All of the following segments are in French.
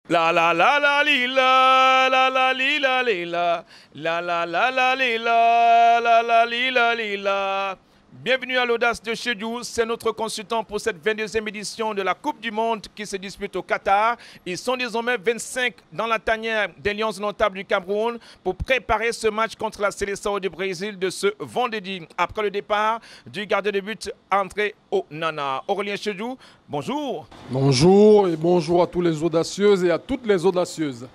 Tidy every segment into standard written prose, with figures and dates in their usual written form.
La la la la li la la la li la li la la la la la li la la la li la li la. Bienvenue à l'Audace de Cheju, c'est notre consultant pour cette 22e édition de la Coupe du Monde qui se dispute au Qatar. Ils sont désormais 25 dans la tanière des Lions Indomptables du Cameroun pour préparer ce match contre la Seleção du Brésil de ce vendredi. Après le départ du gardien de but André Onana. Aurélien Cheju, bonjour. Bonjour et bonjour à tous les audacieuses et à toutes les audacieuses.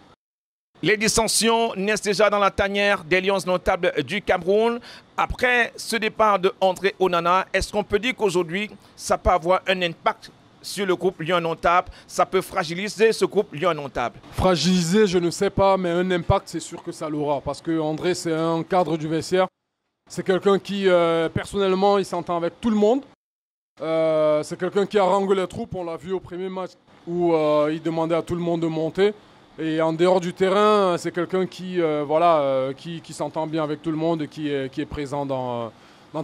Les dissensions naissent déjà dans la tanière des Lions Indomptables du Cameroun. Après ce départ de André Onana, est-ce qu'on peut dire qu'aujourd'hui, ça peut avoir un impact sur le groupe Lions Indomptables? Ça peut fragiliser ce groupe Lions Indomptables? Fragiliser, je ne sais pas, mais un impact, c'est sûr que ça l'aura. Parce que André, c'est un cadre du vestiaire. C'est quelqu'un qui, personnellement, il s'entend avec tout le monde. C'est quelqu'un qui harangue les troupes. On l'a vu au premier match où il demandait à tout le monde de monter. Et en dehors du terrain, c'est quelqu'un qui, qui s'entend bien avec tout le monde et qui est présent dans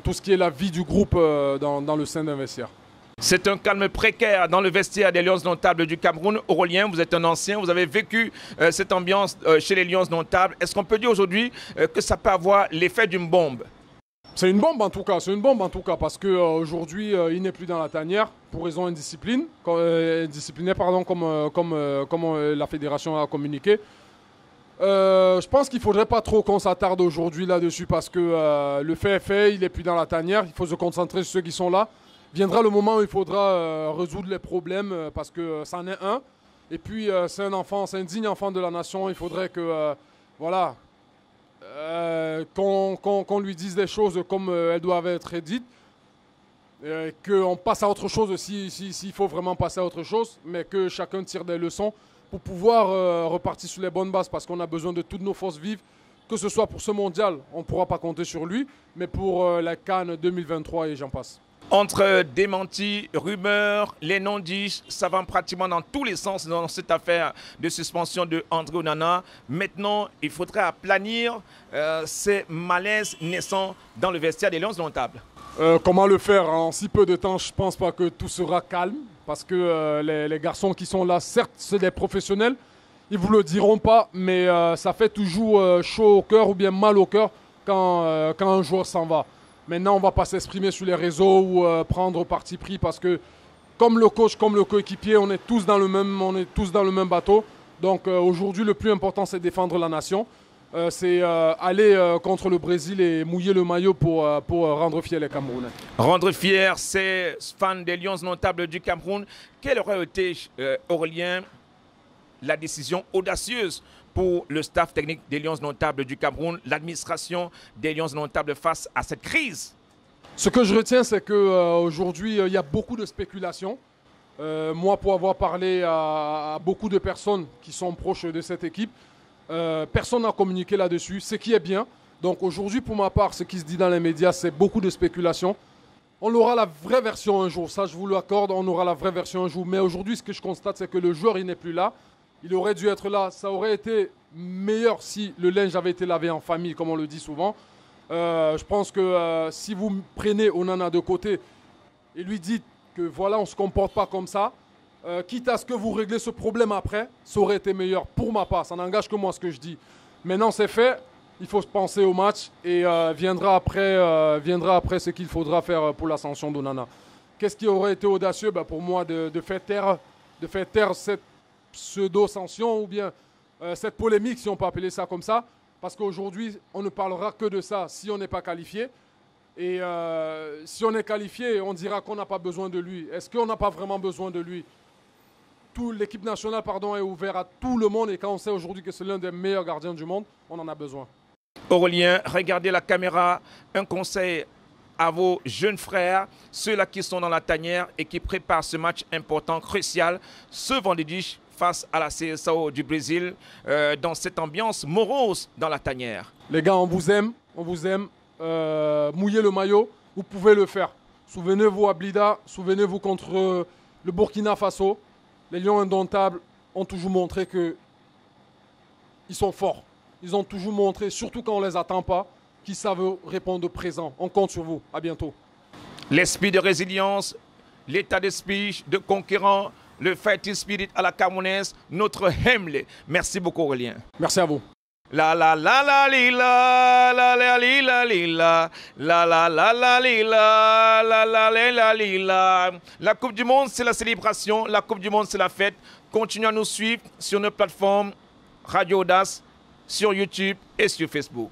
tout ce qui est la vie du groupe dans le sein d'un vestiaire. C'est un calme précaire dans le vestiaire des Lions Indomptables du Cameroun. Aurélien, vous êtes un ancien, vous avez vécu cette ambiance chez les Lions Indomptables. Est-ce qu'on peut dire aujourd'hui que ça peut avoir l'effet d'une bombe? C'est une bombe en tout cas, parce qu'aujourd'hui, il n'est plus dans la tanière pour raison indisciplinée, comme la fédération a communiqué. Je pense qu'il ne faudrait pas trop qu'on s'attarde aujourd'hui là-dessus parce que le fait est fait, il n'est plus dans la tanière, il faut se concentrer sur ceux qui sont là. Viendra le moment où il faudra résoudre les problèmes parce que c'en est un. Et puis c'est un enfant, c'est un digne enfant de la nation, il faudrait que, qu'on lui dise des choses comme elles doivent être dites, qu'on passe à autre chose s'il faut vraiment passer à autre chose, mais que chacun tire des leçons pour pouvoir repartir sur les bonnes bases parce qu'on a besoin de toutes nos forces vives, que ce soit pour ce mondial, on ne pourra pas compter sur lui, mais pour la CAN 2023 et j'en passe. Entre démentis, rumeurs, les non-dits, ça va pratiquement dans tous les sens dans cette affaire de suspension de André Onana. Maintenant, il faudrait aplanir ces malaises naissants dans le vestiaire des Lions Indomptables. Comment le faire en si peu de temps? Je ne pense pas que tout sera calme parce que les garçons qui sont là, certes, c'est des professionnels. Ils ne vous le diront pas, mais ça fait toujours chaud au cœur ou bien mal au cœur quand un joueur s'en va. Maintenant, on ne va pas s'exprimer sur les réseaux ou prendre parti pris parce que comme le coach, comme le coéquipier, on est tous dans le même bateau. Donc aujourd'hui, le plus important, c'est défendre la nation. C'est aller contre le Brésil et mouiller le maillot pour rendre fiers les Camerounais. Rendre fiers ces fans des Lions Indomptables du Cameroun. Quelle aurait été, Aurélien, la décision audacieuse pour le staff technique des Lions Indomptables du Cameroun, l'administration des Lions Indomptables face à cette crise? Ce que je retiens, c'est qu'aujourd'hui, il y a beaucoup de spéculations. Moi, pour avoir parlé à beaucoup de personnes qui sont proches de cette équipe, personne n'a communiqué là-dessus, ce qui est bien. Donc aujourd'hui, pour ma part, ce qui se dit dans les médias, c'est beaucoup de spéculations. On aura la vraie version un jour, ça je vous l'accorde, on aura la vraie version un jour. Mais aujourd'hui, ce que je constate, c'est que le joueur, il n'est plus là. Il aurait dû être là. Ça aurait été meilleur si le linge avait été lavé en famille, comme on le dit souvent. Je pense que si vous prenez Onana de côté et lui dites que voilà, on ne se comporte pas comme ça, quitte à ce que vous réglez ce problème après, ça aurait été meilleur pour ma part. Ça n'engage que moi ce que je dis. Maintenant, c'est fait. Il faut penser au match et viendra après ce qu'il faudra faire pour l'ascension d'Onana. Qu'est-ce qui aurait été audacieux? Pour moi, de faire taire cette pseudo-sanction ou bien cette polémique, si on peut appeler ça comme ça, parce qu'aujourd'hui, on ne parlera que de ça si on n'est pas qualifié. Et si on est qualifié, on dira qu'on n'a pas besoin de lui. Est-ce qu'on n'a pas vraiment besoin de lui? L'équipe nationale est ouverte à tout le monde et quand on sait aujourd'hui que c'est l'un des meilleurs gardiens du monde, on en a besoin. Aurélien, regardez la caméra, un conseil à vos jeunes frères, ceux-là qui sont dans la tanière et qui préparent ce match important, crucial, ce vendredi face à la Seleção du Brésil, dans cette ambiance morose dans la tanière. Les gars, on vous aime. Mouillez le maillot, vous pouvez le faire. Souvenez-vous à Blida, souvenez-vous contre le Burkina Faso. Les Lions Indomptables ont toujours montré qu'ils sont forts. Ils ont toujours montré, surtout quand on ne les attend pas, qu'ils savent répondre présent. On compte sur vous. À bientôt. L'esprit de résilience, l'état d'esprit de conquérant, le Fighting Spirit à la Camerounaise, notre Hemley. Merci beaucoup Aurélien. Merci à vous. La la la la lila, la la lila lila, la la la la lila, la la la lila. La Coupe du Monde, c'est la célébration. La Coupe du Monde, c'est la fête. Continuez à nous suivre sur nos plateformes Radio Audace, sur YouTube et sur Facebook.